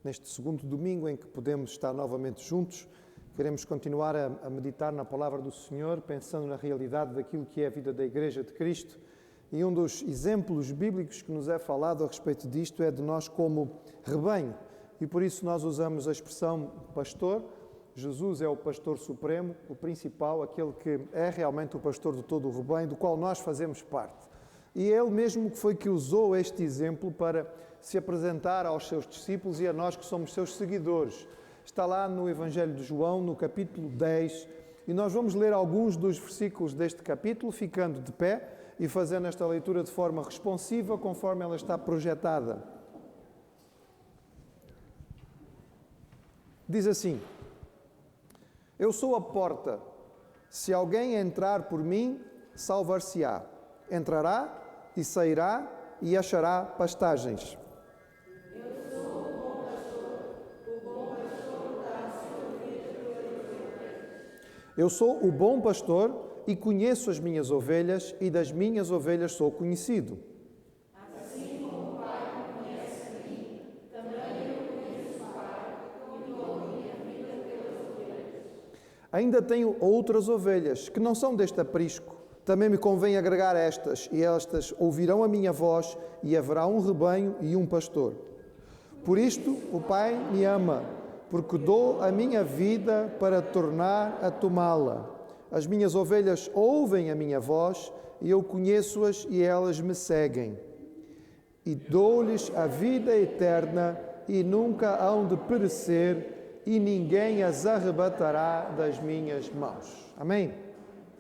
Neste segundo domingo em que podemos estar novamente juntos, queremos continuar a meditar na palavra do Senhor, pensando na realidade daquilo que é a vida da Igreja de Cristo. E um dos exemplos bíblicos que nos é falado a respeito disto é de nós como rebanho. E por isso nós usamos a expressão pastor. Jesus é o pastor supremo, o principal, aquele que é realmente o pastor de todo o rebanho, do qual nós fazemos parte. E é ele mesmo que foi que usou este exemplo para se apresentar aos seus discípulos e a nós que somos seus seguidores. Está lá no Evangelho de João, no capítulo 10, e nós vamos ler alguns dos versículos deste capítulo, ficando de pé e fazendo esta leitura de forma responsiva, conforme ela está projetada. Diz assim: Eu sou a porta. Se alguém entrar por mim, salvar-se-á. Entrará e sairá e achará pastagens. Eu sou o bom pastor e conheço as minhas ovelhas, e das minhas ovelhas sou conhecido. Assim como o Pai me conhece a mim, também eu conheço o Pai, e dou a minha vida pelas ovelhas. Ainda tenho outras ovelhas, que não são deste aprisco. Também me convém agregar estas, e estas ouvirão a minha voz, e haverá um rebanho e um pastor. Por isto o Pai me ama, porque dou a minha vida para tornar a tomá-la. As minhas ovelhas ouvem a minha voz, e eu conheço-as e elas me seguem. E dou-lhes a vida eterna, e nunca hão de perecer, e ninguém as arrebatará das minhas mãos. Amém?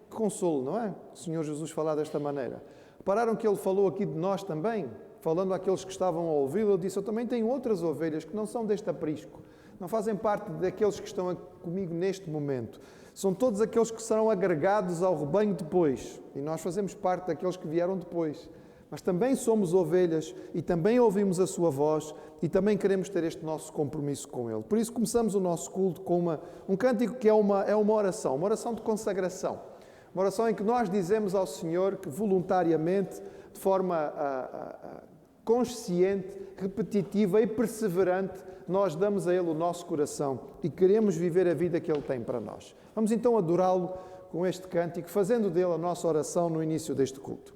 Que consolo, não é? O Senhor Jesus falar desta maneira. Repararam que Ele falou aqui de nós também? Falando àqueles que estavam a ouvi-lo, Ele disse: eu também tenho outras ovelhas que não são deste aprisco. Não fazem parte daqueles que estão comigo neste momento. São todos aqueles que serão agregados ao rebanho depois. E nós fazemos parte daqueles que vieram depois. Mas também somos ovelhas e também ouvimos a sua voz e também queremos ter este nosso compromisso com Ele. Por isso começamos o nosso culto com um cântico que é uma oração de consagração. Uma oração em que nós dizemos ao Senhor que voluntariamente, de forma consciente, repetitiva e perseverante, nós damos a Ele o nosso coração e queremos viver a vida que Ele tem para nós. Vamos então adorá-lo com este cântico, fazendo dele a nossa oração no início deste culto.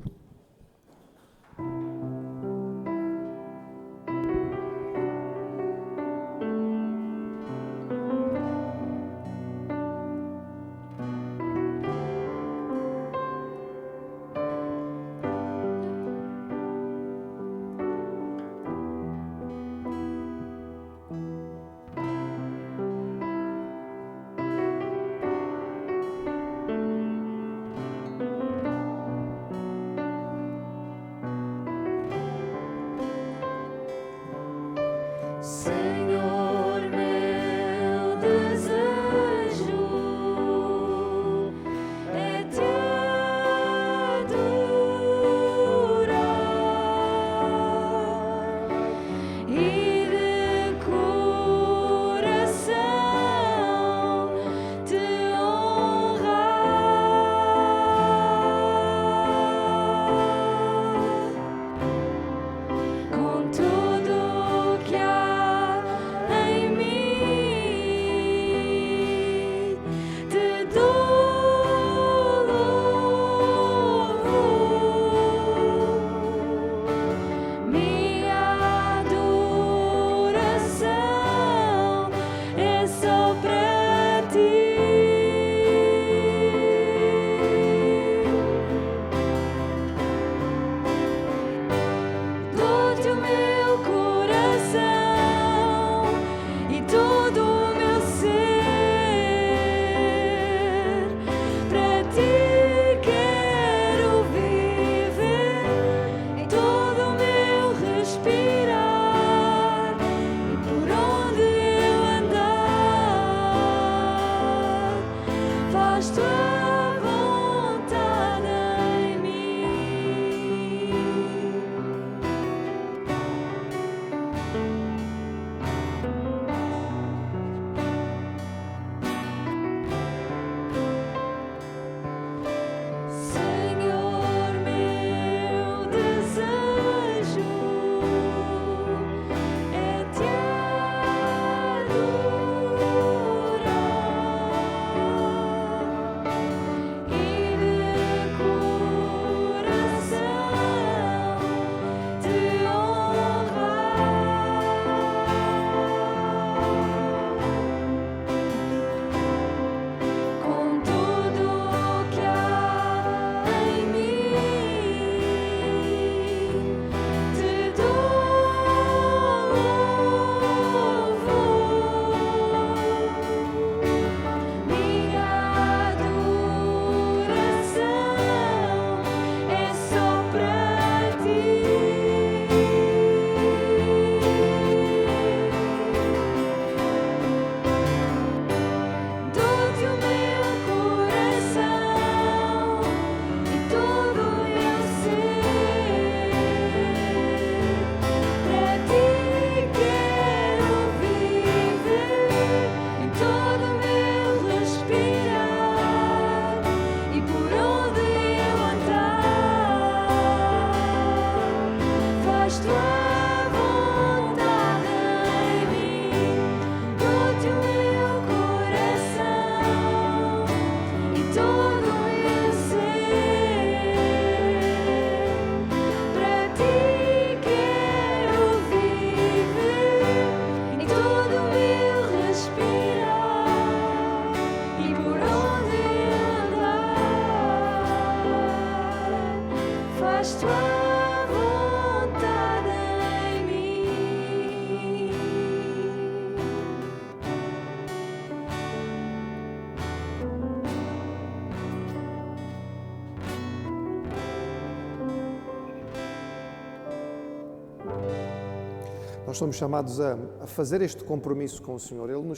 Nós somos chamados a fazer este compromisso com o Senhor. Ele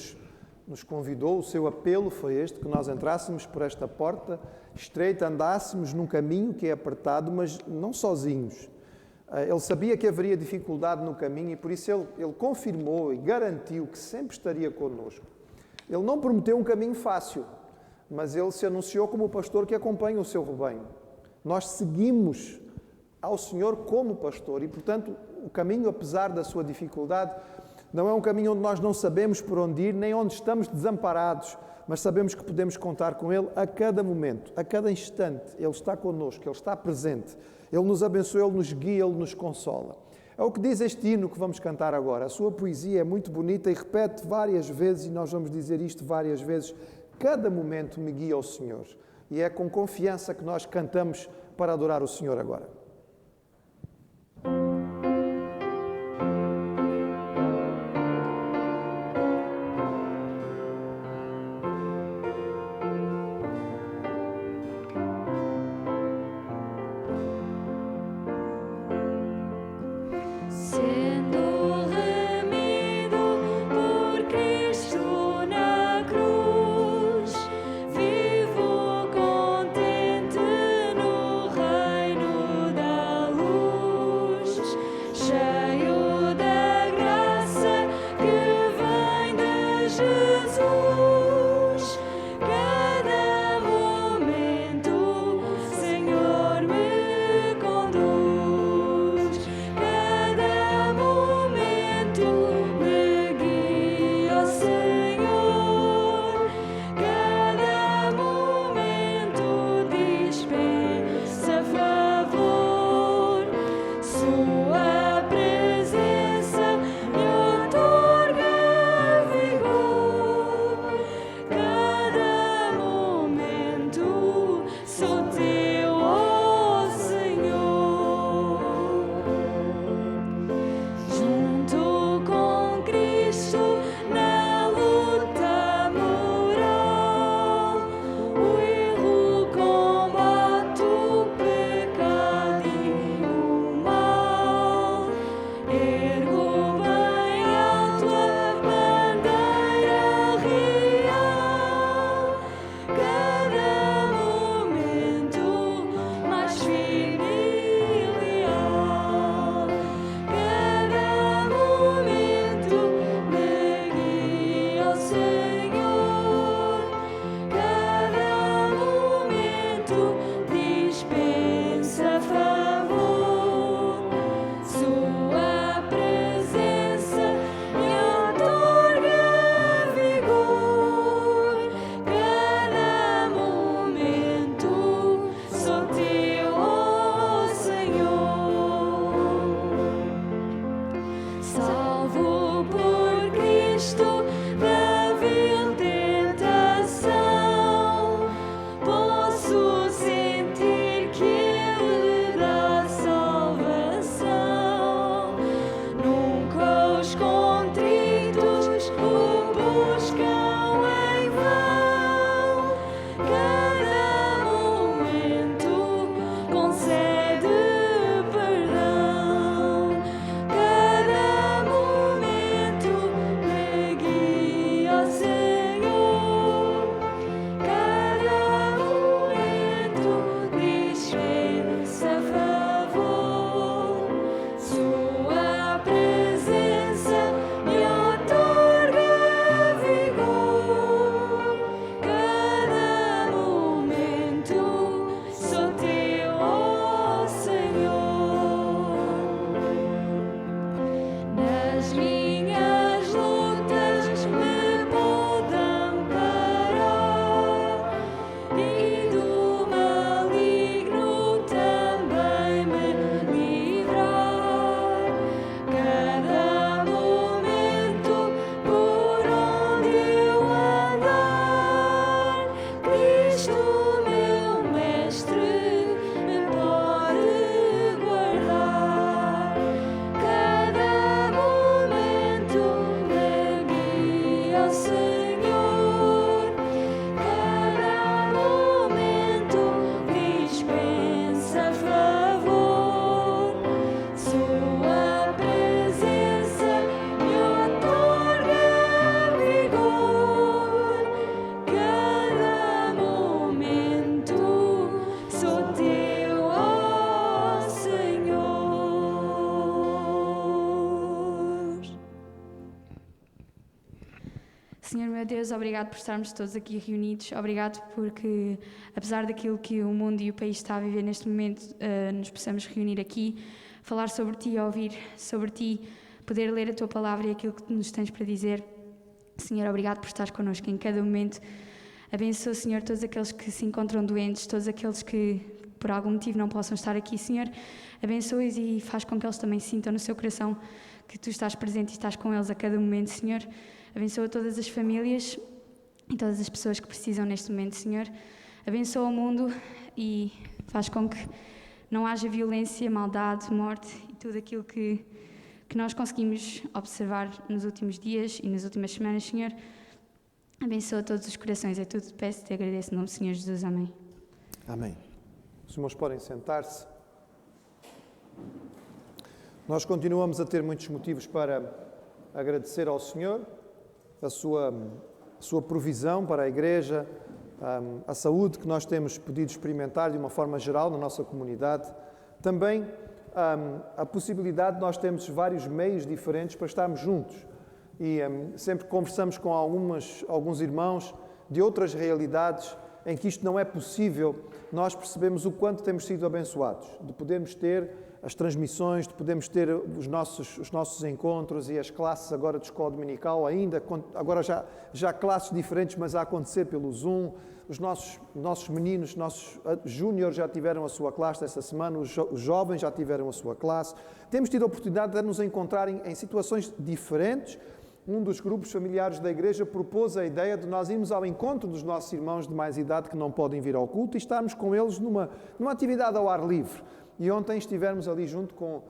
nos convidou, o seu apelo foi este, que nós entrássemos por esta porta estreita, andássemos num caminho que é apertado, mas não sozinhos. Ele sabia que haveria dificuldade no caminho e por isso ele confirmou e garantiu que sempre estaria connosco. Ele não prometeu um caminho fácil, mas ele se anunciou como o pastor que acompanha o seu rebanho. Nós seguimos ao Senhor como pastor e, portanto, o caminho, apesar da sua dificuldade, não é um caminho onde nós não sabemos por onde ir, nem onde estamos desamparados, mas sabemos que podemos contar com Ele a cada momento, a cada instante. Ele está connosco, Ele está presente. Ele nos abençoa, Ele nos guia, Ele nos consola. É o que diz este hino que vamos cantar agora. A sua poesia é muito bonita e repete várias vezes, e nós vamos dizer isto várias vezes, cada momento me guia o Senhor. E é com confiança que nós cantamos para adorar o Senhor agora. Vivo contente no reino Senhor meu Deus, obrigado por estarmos todos aqui reunidos. Obrigado porque, apesar daquilo que o mundo e o país está a viver neste momento, nos possamos reunir aqui, falar sobre Ti, ouvir sobre Ti, poder ler a Tua palavra e aquilo que Tu nos tens para dizer. Senhor, obrigado por estares connosco em cada momento. Abençoa, Senhor, todos aqueles que se encontram doentes, todos aqueles que por algum motivo não possam estar aqui, Senhor. Abençoa-os e faz com que eles também sintam no seu coração que Tu estás presente e estás com eles a cada momento, Senhor. Abençoa todas as famílias e todas as pessoas que precisam neste momento, Senhor. Abençoa o mundo e faz com que não haja violência, maldade, morte e tudo aquilo que nós conseguimos observar nos últimos dias e nas últimas semanas, Senhor. Abençoa todos os corações. É tudo que te peço e te agradeço em nome do Senhor Jesus. Amém. Amém. Os irmãos podem sentar-se. Nós continuamos a ter muitos motivos para agradecer ao Senhor a sua provisão para a Igreja, a saúde que nós temos podido experimentar de uma forma geral na nossa comunidade. Também a possibilidade de nós termos vários meios diferentes para estarmos juntos. E sempre conversamos com alguns irmãos de outras realidades em que isto não é possível, nós percebemos o quanto temos sido abençoados, de podermos ter as transmissões, de podermos ter os nossos encontros e as classes agora de escola dominical, agora já classes diferentes, mas a acontecer pelo Zoom. Os nossos meninos, nossos júniores já tiveram a sua classe esta semana, os jovens já tiveram a sua classe. Temos tido a oportunidade de nos encontrar em situações diferentes. Um dos grupos familiares da igreja propôs a ideia de nós irmos ao encontro dos nossos irmãos de mais idade que não podem vir ao culto e estarmos com eles numa atividade ao ar livre. E ontem estivemos ali junto com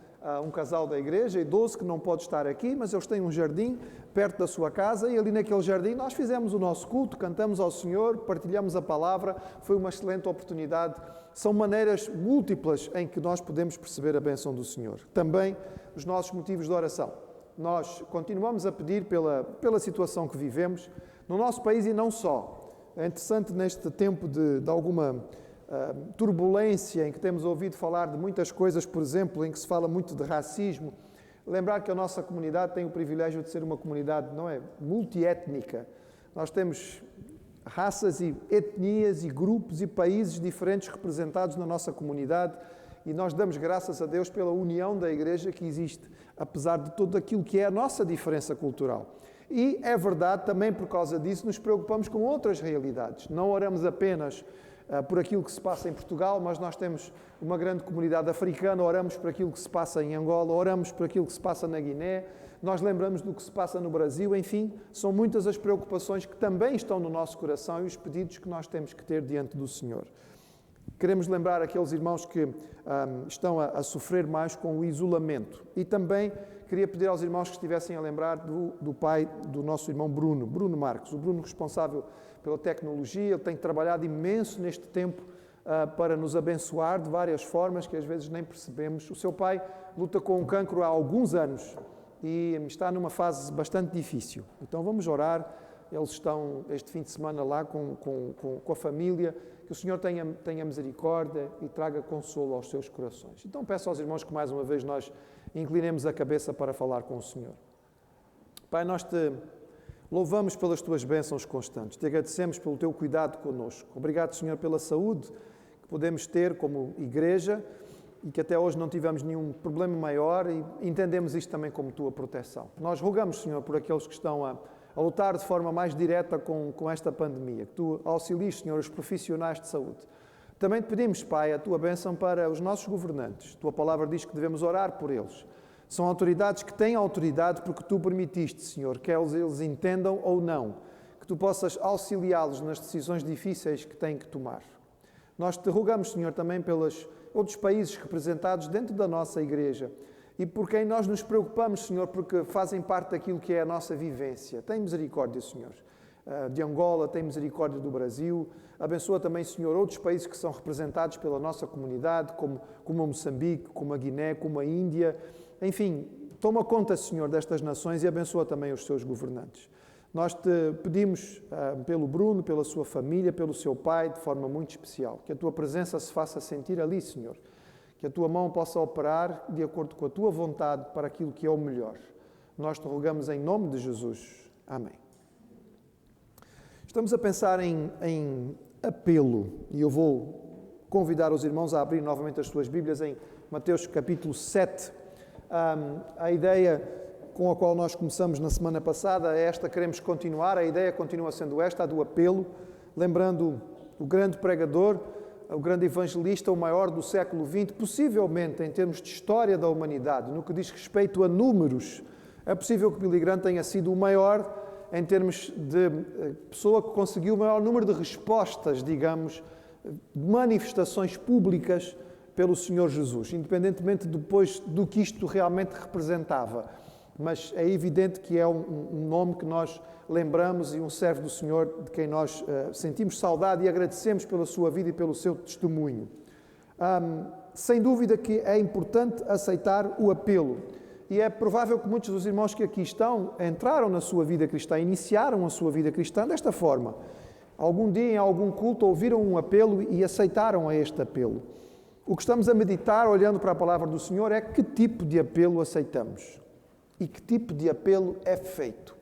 um casal da igreja, idoso, que não pode estar aqui, mas eles têm um jardim perto da sua casa e ali naquele jardim nós fizemos o nosso culto, cantamos ao Senhor, partilhamos a palavra, foi uma excelente oportunidade. São maneiras múltiplas em que nós podemos perceber a bênção do Senhor. Também os nossos motivos de oração. Nós continuamos a pedir pela situação que vivemos no nosso país e não só. É interessante neste tempo de alguma turbulência em que temos ouvido falar de muitas coisas, por exemplo, em que se fala muito de racismo, lembrar que a nossa comunidade tem o privilégio de ser uma comunidade, multiétnica. Nós temos raças e etnias e grupos e países diferentes representados na nossa comunidade e nós damos graças a Deus pela união da Igreja que existe, apesar de tudo aquilo que é a nossa diferença cultural. E é verdade, também por causa disso, nos preocupamos com outras realidades. Não oramos apenas por aquilo que se passa em Portugal, mas nós temos uma grande comunidade africana, oramos por aquilo que se passa em Angola, oramos por aquilo que se passa na Guiné, nós lembramos do que se passa no Brasil, enfim, são muitas as preocupações que também estão no nosso coração e os pedidos que nós temos que ter diante do Senhor. Queremos lembrar aqueles irmãos que estão a sofrer mais com o isolamento. E também queria pedir aos irmãos que estivessem a lembrar do pai do nosso irmão Bruno Marques. O Bruno responsável pela tecnologia, ele tem trabalhado imenso neste tempo para nos abençoar de várias formas que às vezes nem percebemos. O seu pai luta com um cancro há alguns anos e está numa fase bastante difícil. Então vamos orar. Eles estão este fim de semana lá com a família. Que o Senhor tenha misericórdia e traga consolo aos seus corações. Então peço aos irmãos que mais uma vez nós inclinemos a cabeça para falar com o Senhor. Pai, nós te louvamos pelas tuas bênçãos constantes. Te agradecemos pelo teu cuidado conosco. Obrigado, Senhor, pela saúde que podemos ter como igreja e que até hoje não tivemos nenhum problema maior e entendemos isto também como tua proteção. Nós rogamos, Senhor, por aqueles que estão a lutar de forma mais direta com esta pandemia, que tu auxilies, Senhor, os profissionais de saúde. Também te pedimos, Pai, a tua bênção para os nossos governantes. Tua palavra diz que devemos orar por eles. São autoridades que têm autoridade porque tu permitiste, Senhor, quer eles entendam ou não, que tu possas auxiliá-los nas decisões difíceis que têm que tomar. Nós te rogamos, Senhor, também pelos outros países representados dentro da nossa igreja, e por quem nós nos preocupamos, Senhor, porque fazem parte daquilo que é a nossa vivência. Tem misericórdia, Senhor, de Angola, tem misericórdia do Brasil. Abençoa também, Senhor, outros países que são representados pela nossa comunidade, como a Moçambique, como a Guiné, como a Índia. Enfim, toma conta, Senhor, destas nações e abençoa também os seus governantes. Nós te pedimos pelo Bruno, pela sua família, pelo seu pai, de forma muito especial. Que a tua presença se faça sentir ali, Senhor. Que a tua mão possa operar de acordo com a tua vontade para aquilo que é o melhor. Nós te rogamos em nome de Jesus. Amém. Estamos a pensar em apelo, e eu vou convidar os irmãos a abrir novamente as suas Bíblias em Mateus capítulo 7. A ideia com a qual nós começamos na semana passada é esta, queremos continuar, a ideia continua sendo esta, a do apelo, lembrando o grande pregador, o grande evangelista, o maior do século XX, possivelmente em termos de história da humanidade, no que diz respeito a números, é possível que Billy Graham tenha sido o maior em termos de pessoa que conseguiu o maior número de respostas, digamos, manifestações públicas pelo Senhor Jesus, independentemente depois do que isto realmente representava. Mas é evidente que é um nome que nós lembramos e um servo do Senhor de quem nós sentimos saudade e agradecemos pela sua vida e pelo seu testemunho. Sem dúvida que é importante aceitar o apelo. E é provável que muitos dos irmãos que aqui estão entraram na sua vida cristã, iniciaram a sua vida cristã desta forma. Algum dia, em algum culto, ouviram um apelo e aceitaram a este apelo. O que estamos a meditar, olhando para a palavra do Senhor, é que tipo de apelo aceitamos e que tipo de apelo é feito.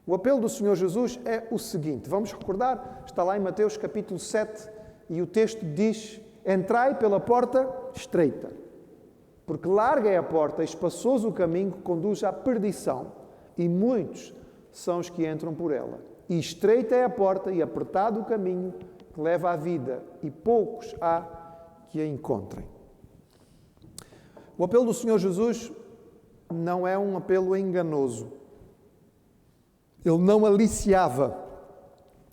O apelo do Senhor Jesus é o seguinte, vamos recordar, está lá em Mateus capítulo 7, e o texto diz: entrai pela porta estreita, porque larga é a porta e espaçoso o caminho que conduz à perdição, e muitos são os que entram por ela. E estreita é a porta e apertado o caminho que leva à vida, e poucos há que a encontrem. O apelo do Senhor Jesus não é um apelo enganoso. Ele não aliciava.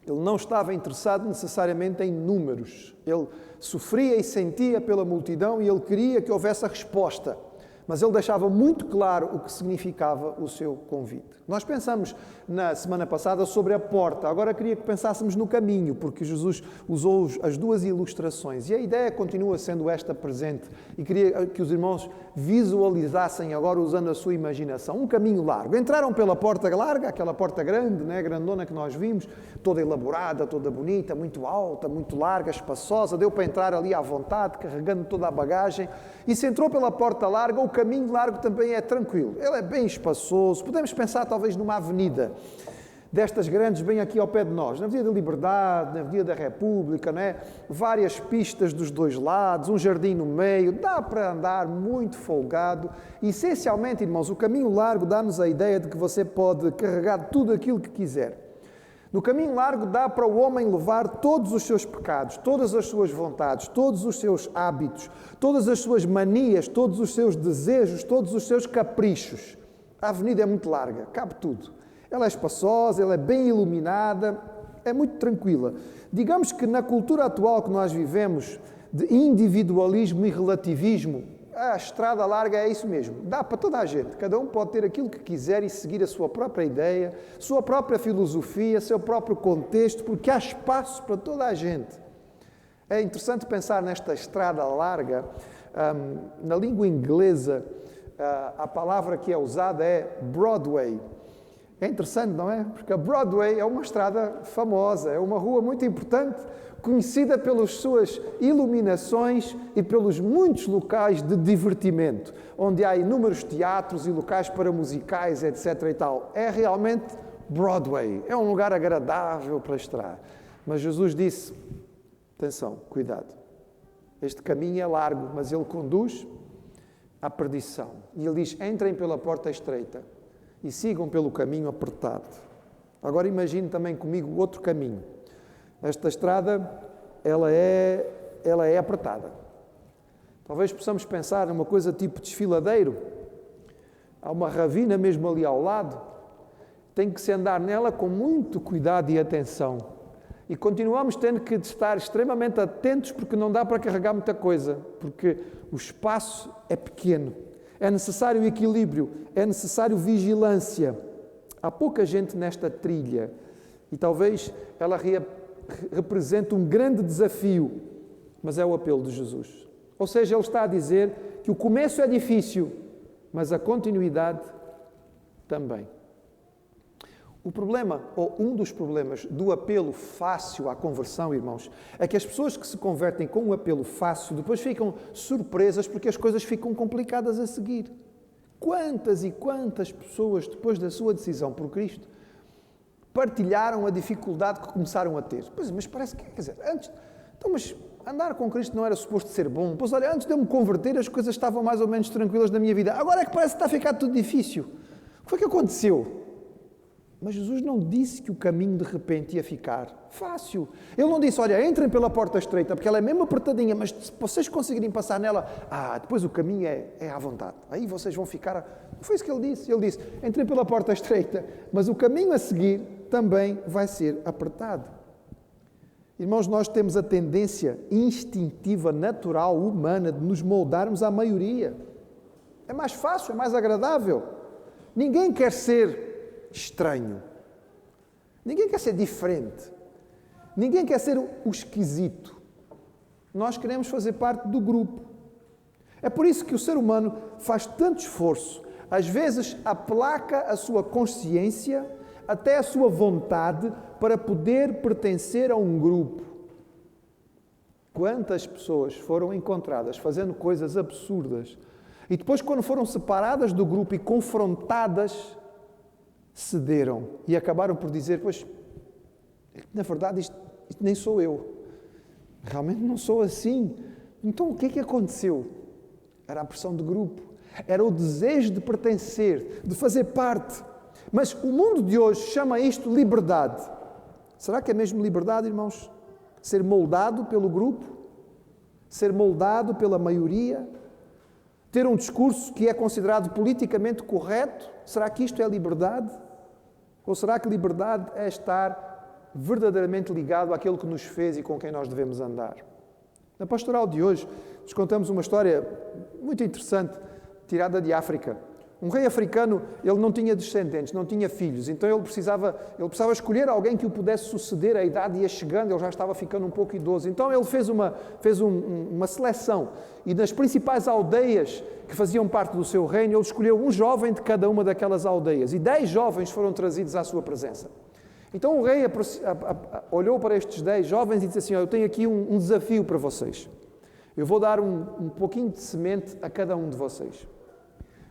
Ele não estava interessado necessariamente em números. Ele sofria e sentia pela multidão e ele queria que houvesse a resposta. Mas ele deixava muito claro o que significava o seu convite. Nós pensamos na semana passada sobre a porta. Agora queria que pensássemos no caminho, porque Jesus usou as duas ilustrações. E a ideia continua sendo esta presente. E queria que os irmãos visualizassem agora, usando a sua imaginação, um caminho largo. Entraram pela porta larga, aquela porta grande, né, grandona que nós vimos, toda elaborada, toda bonita, muito alta, muito larga, espaçosa. Deu para entrar ali à vontade, carregando toda a bagagem. E se entrou pela porta larga, o caminho largo também é tranquilo. Ele é bem espaçoso. Podemos pensar talvez numa avenida destas grandes bem aqui ao pé de nós, na Avenida da Liberdade, na Avenida da República, né? Várias pistas dos dois lados, um jardim no meio, dá para andar muito folgado. E, essencialmente, irmãos, o caminho largo dá-nos a ideia de que você pode carregar tudo aquilo que quiser. No caminho largo dá para o homem levar todos os seus pecados, todas as suas vontades, todos os seus hábitos, todas as suas manias, todos os seus desejos, todos os seus caprichos. A avenida é muito larga, cabe tudo. Ela é espaçosa, ela é bem iluminada, é muito tranquila. Digamos que na cultura atual que nós vivemos, de individualismo e relativismo, a estrada larga é isso mesmo, dá para toda a gente. Cada um pode ter aquilo que quiser e seguir a sua própria ideia, sua própria filosofia, seu próprio contexto, porque há espaço para toda a gente. É interessante pensar nesta estrada larga. Na língua inglesa, a palavra que é usada é Broadway. É interessante, não é? Porque a Broadway é uma estrada famosa, é uma rua muito importante, conhecida pelas suas iluminações e pelos muitos locais de divertimento, onde há inúmeros teatros e locais para musicais, etc. e tal. É realmente Broadway, é um lugar agradável para estar. Mas Jesus disse, atenção, cuidado, este caminho é largo, mas ele conduz à perdição. E ele diz, entrem pela porta estreita e sigam pelo caminho apertado. Agora imagine também comigo outro caminho. Esta estrada, ela é apertada. Talvez possamos pensar numa coisa tipo desfiladeiro. Há uma ravina mesmo ali ao lado. Tem que se andar nela com muito cuidado e atenção. E continuamos tendo que estar extremamente atentos porque não dá para carregar muita coisa, porque o espaço é pequeno. É necessário equilíbrio, é necessário vigilância. Há pouca gente nesta trilha e talvez ela representa um grande desafio, mas é o apelo de Jesus. Ou seja, ele está a dizer que o começo é difícil, mas a continuidade também. O problema, ou um dos problemas do apelo fácil à conversão, irmãos, é que as pessoas que se convertem com um apelo fácil depois ficam surpresas porque as coisas ficam complicadas a seguir. Quantas e quantas pessoas, depois da sua decisão por Cristo, partilharam a dificuldade que começaram a ter. Pois, mas parece que, quer dizer, antes... Então, mas andar com Cristo não era suposto ser bom? Pois olha, antes de eu me converter as coisas estavam mais ou menos tranquilas na minha vida. Agora é que parece que está a ficar tudo difícil. O que foi que aconteceu? Mas Jesus não disse que o caminho de repente ia ficar fácil. Ele não disse, olha, entrem pela porta estreita, porque ela é mesmo apertadinha, mas se vocês conseguirem passar nela, depois o caminho é à vontade. Aí vocês vão ficar... Não foi isso que ele disse. Ele disse, entrem pela porta estreita, mas o caminho a seguir também vai ser apertado. Irmãos, nós temos a tendência instintiva, natural, humana, de nos moldarmos à maioria. É mais fácil, é mais agradável. Ninguém quer ser estranho. Ninguém quer ser diferente. Ninguém quer ser o esquisito. Nós queremos fazer parte do grupo. É por isso que o ser humano faz tanto esforço. Às vezes aplaca a sua consciência, até a sua vontade, para poder pertencer a um grupo. Quantas pessoas foram encontradas fazendo coisas absurdas e depois, quando foram separadas do grupo e confrontadas, cederam e acabaram por dizer, pois, na verdade isto nem sou eu. Realmente não sou assim. Então o que é que aconteceu? Era a pressão de grupo. Era o desejo de pertencer, de fazer parte. Mas o mundo de hoje chama isto liberdade. Será que é mesmo liberdade, irmãos? Ser moldado pelo grupo? Ser moldado pela maioria? Ter um discurso que é considerado politicamente correto? Será que isto é liberdade? Ou será que liberdade é estar verdadeiramente ligado àquilo que nos fez e com quem nós devemos andar? Na pastoral de hoje, nos contamos uma história muito interessante, tirada de África. Um rei africano, ele não tinha descendentes, não tinha filhos, então ele precisava escolher alguém que o pudesse suceder, a idade ia chegando, ele já estava ficando um pouco idoso. Então ele fez uma seleção, e nas principais aldeias que faziam parte do seu reino, ele escolheu um jovem de cada uma daquelas aldeias, e 10 jovens foram trazidos à sua presença. Então o rei olhou para estes 10 jovens e disse assim, eu tenho aqui um desafio para vocês. Eu vou dar um pouquinho de semente a cada um de vocês.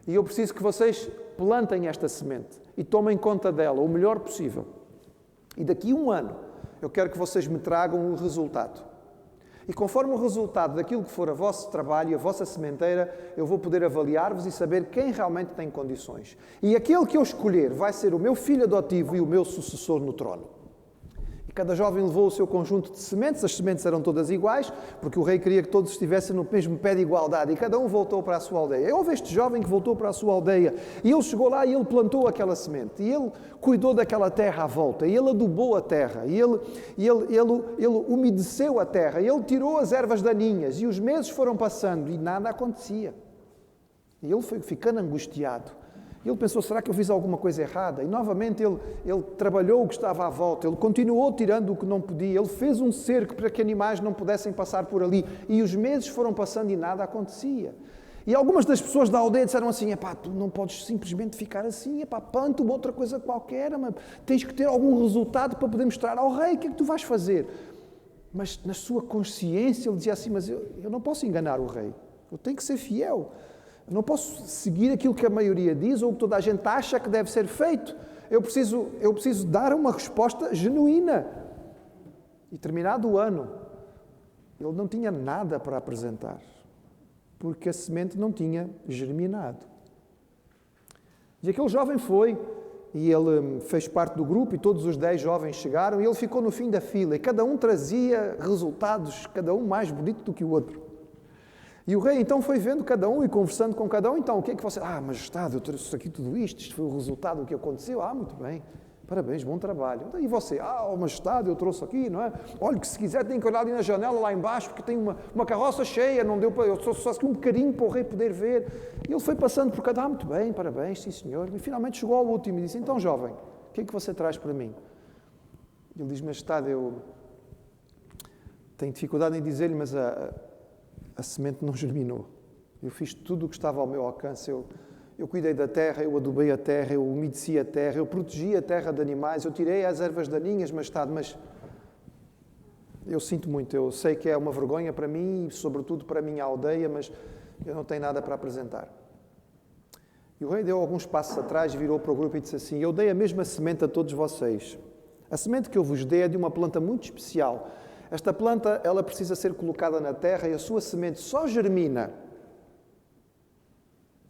E eu preciso que vocês plantem esta semente e tomem conta dela o melhor possível. E daqui a um ano, eu quero que vocês me tragam o resultado. E conforme o resultado daquilo que for o vosso trabalho e a vossa sementeira, eu vou poder avaliar-vos e saber quem realmente tem condições. E aquele que eu escolher vai ser o meu filho adotivo e o meu sucessor no trono. Cada jovem levou o seu conjunto de sementes, as sementes eram todas iguais, porque o rei queria que todos estivessem no mesmo pé de igualdade, e cada um voltou para a sua aldeia. E houve este jovem que voltou para a sua aldeia, e ele chegou lá e ele plantou aquela semente, e ele cuidou daquela terra à volta, e ele adubou a terra, e ele umedeceu a terra, e ele tirou as ervas daninhas, e os meses foram passando, e nada acontecia. E ele foi ficando angustiado. Ele pensou, será que eu fiz alguma coisa errada? E novamente ele trabalhou o que estava à volta, ele continuou tirando o que não podia, ele fez um cerco para que animais não pudessem passar por ali. E os meses foram passando e nada acontecia. E algumas das pessoas da aldeia disseram assim, tu não podes simplesmente ficar assim, planta uma outra coisa qualquer, mas tens que ter algum resultado para poder mostrar ao rei, o que é que tu vais fazer? Mas na sua consciência ele dizia assim, mas eu não posso enganar o rei, eu tenho que ser fiel. Eu não posso seguir aquilo que a maioria diz ou que toda a gente acha que deve ser feito. Eu preciso dar uma resposta genuína. E terminado o ano, ele não tinha nada para apresentar, porque a semente não tinha germinado. E aquele jovem foi, e ele fez parte do grupo, e todos os 10 jovens chegaram, e ele ficou no fim da fila, e cada um trazia resultados, cada um mais bonito do que o outro. E o rei então foi vendo cada um e conversando com cada um. Então, o que é que você... majestade, eu trouxe aqui tudo isto, isto foi o resultado do que aconteceu. Muito bem, parabéns, bom trabalho. E você? Majestade, eu trouxe aqui, não é? Olha, que se quiser tem que olhar ali na janela lá embaixo, porque tem uma carroça cheia, não deu para... Eu só aqui um bocadinho para o rei poder ver. E ele foi passando por cada... muito bem, parabéns, sim senhor. E finalmente chegou ao último e disse, então jovem, o que é que você traz para mim? Ele diz, majestade, eu tenho dificuldade em dizer-lhe, mas a semente não germinou. Eu fiz tudo o que estava ao meu alcance. Eu cuidei da terra, eu adubei a terra, eu umedeci a terra, eu protegi a terra de animais, eu tirei as ervas daninhas, mas eu sinto muito. Eu sei que é uma vergonha para mim, sobretudo para a minha aldeia, mas eu não tenho nada para apresentar. E o rei deu alguns passos atrás, virou para o grupo e disse assim, eu dei a mesma semente a todos vocês, A semente que eu vos dei é de uma planta muito especial. Esta planta, ela precisa ser colocada na terra e a sua semente só germina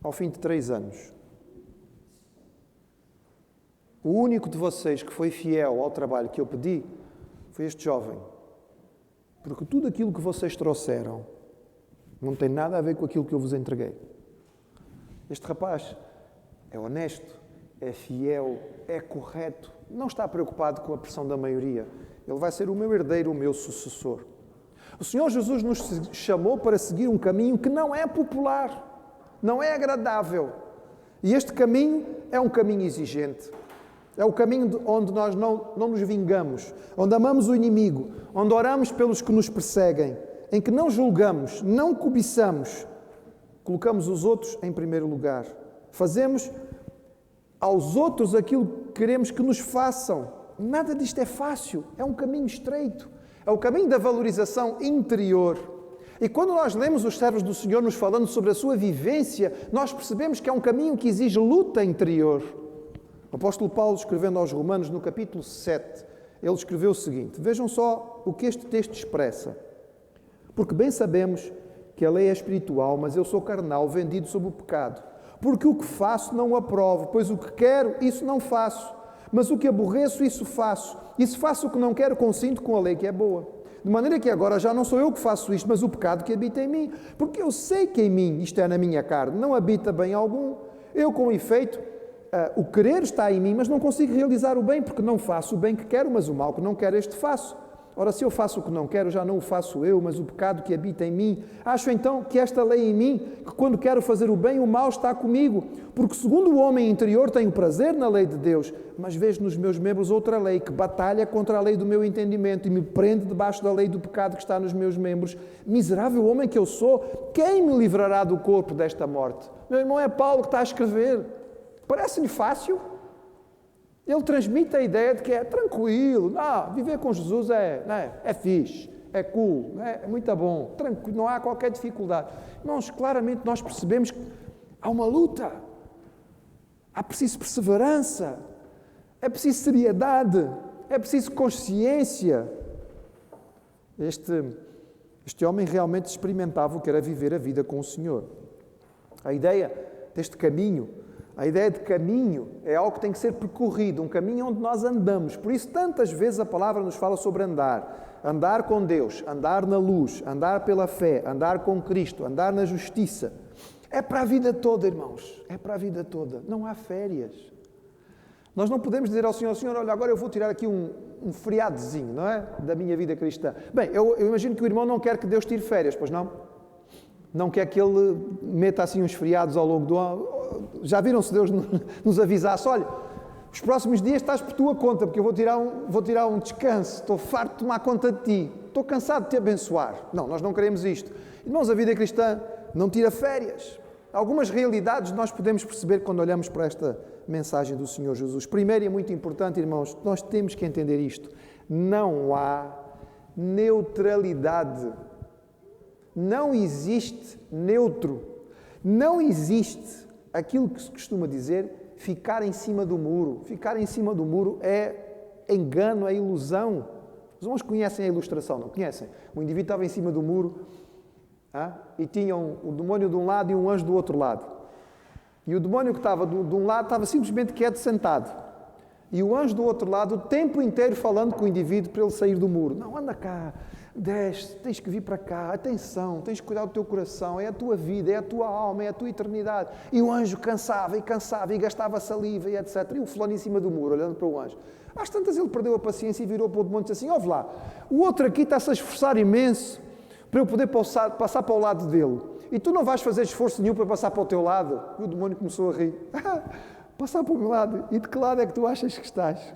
ao fim de 3 anos. O único de vocês que foi fiel ao trabalho que eu pedi foi este jovem. Porque tudo aquilo que vocês trouxeram não tem nada a ver com aquilo que eu vos entreguei. Este rapaz é honesto, é fiel, é correto, não está preocupado com a pressão da maioria. Ele vai ser o meu herdeiro, o meu sucessor. O Senhor Jesus nos chamou para seguir um caminho que não é popular, não é agradável. E este caminho é um caminho exigente. É o caminho onde nós não nos vingamos, onde amamos o inimigo, onde oramos pelos que nos perseguem, em que não julgamos, não cobiçamos, colocamos os outros em primeiro lugar. Fazemos aos outros aquilo que queremos que nos façam. Nada disto é fácil, é um caminho estreito. É o caminho da valorização interior. E quando nós lemos os servos do Senhor nos falando sobre a sua vivência, nós percebemos que é um caminho que exige luta interior. O apóstolo Paulo, escrevendo aos Romanos, no capítulo 7, ele escreveu o seguinte, vejam só o que este texto expressa. Porque bem sabemos que a lei é espiritual, mas eu sou carnal, vendido sob o pecado. Porque o que faço não o aprovo, pois o que quero, isso não faço. Mas o que aborreço, isso faço. E se faço o que não quero, consinto com a lei que é boa. De maneira que agora já não sou eu que faço isto, mas o pecado que habita em mim. Porque eu sei que em mim, isto é, na minha carne, não habita bem algum. Eu, com efeito, o querer está em mim, mas não consigo realizar o bem, porque não faço o bem que quero, mas o mal que não quero, este faço. Ora, se eu faço o que não quero, já não o faço eu, mas o pecado que habita em mim. Acho então que esta lei em mim, que quando quero fazer o bem, o mal está comigo. Porque segundo o homem interior tenho prazer na lei de Deus, mas vejo nos meus membros outra lei, que batalha contra a lei do meu entendimento e me prende debaixo da lei do pecado que está nos meus membros. Miserável homem que eu sou, quem me livrará do corpo desta morte? Meu irmão, é Paulo que está a escrever. Parece-lhe fácil? Ele transmite a ideia de que é tranquilo, viver com Jesus é fixe, é cool, é muito bom, tranquilo, não há qualquer dificuldade. Irmãos, claramente nós percebemos que há uma luta, há preciso perseverança, é preciso seriedade, é preciso consciência. Este homem realmente experimentava o que era viver a vida com o Senhor. A ideia deste caminho, a ideia de caminho é algo que tem que ser percorrido, um caminho onde nós andamos. Por isso, tantas vezes a palavra nos fala sobre andar. Andar com Deus, andar na luz, andar pela fé, andar com Cristo, andar na justiça. É para a vida toda, irmãos. É para a vida toda. Não há férias. Nós não podemos dizer ao Senhor, olha, agora eu vou tirar aqui um feriadozinho, não é? Da minha vida cristã. Bem, eu imagino que o irmão não quer que Deus tire férias, pois não? Não quer que ele meta assim uns feriados ao longo do ano. Já viram se Deus nos avisasse, olha, os próximos dias estás por tua conta, porque eu vou tirar um descanso, estou farto de tomar conta de ti, estou cansado de te abençoar. Não, nós não queremos isto. Irmãos, a vida cristã não tira férias. Algumas realidades nós podemos perceber quando olhamos para esta mensagem do Senhor Jesus. Primeiro, e é muito importante, irmãos, nós temos que entender isto. Não há neutralidade. Não existe neutro. Não existe aquilo que se costuma dizer ficar em cima do muro. Ficar em cima do muro é engano, é ilusão. Os irmãos conhecem a ilustração, não conhecem? O indivíduo estava em cima do muro e tinha o demónio de um lado e um anjo do outro lado. E o demónio que estava de um lado estava simplesmente quieto, sentado. E o anjo do outro lado o tempo inteiro falando com o indivíduo para ele sair do muro. Não, anda cá, desce, tens que vir para cá, atenção, tens que cuidar do teu coração, é a tua vida, é a tua alma, é a tua eternidade. E o anjo cansava e gastava saliva e etc. E o fulano em cima do muro, olhando para o anjo. Às tantas ele perdeu a paciência e virou para o demónio e disse assim, ouve lá, o outro aqui está-se a esforçar imenso para eu poder passar para o lado dele. E tu não vais fazer esforço nenhum para passar para o teu lado? E o demónio começou a rir. Passar para o meu lado? E de que lado é que tu achas que estás?